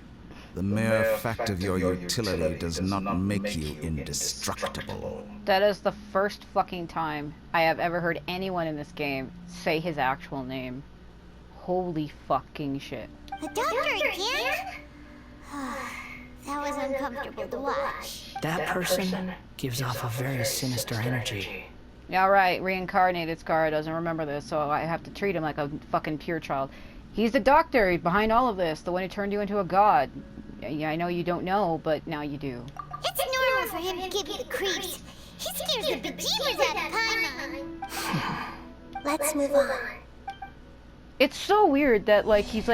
M: The mere fact of your utility does not make you indestructible.
A: That is the first fucking time I have ever heard anyone in this game say his actual name. Holy fucking shit.
C: The doctor again? That was uncomfortable to watch.
D: That person gives off a very sinister energy.
A: Yeah, right. Reincarnated Scar doesn't remember this, so I have to treat him like a fucking pure child. He's the doctor behind all of this, the one who turned you into a god. Yeah, I know you don't know, but now you do.
C: It's normal for him to give you the creeps. He scares the bejeebers out of Paimon.
B: Let's move on.
A: It's so weird that, like, he's like,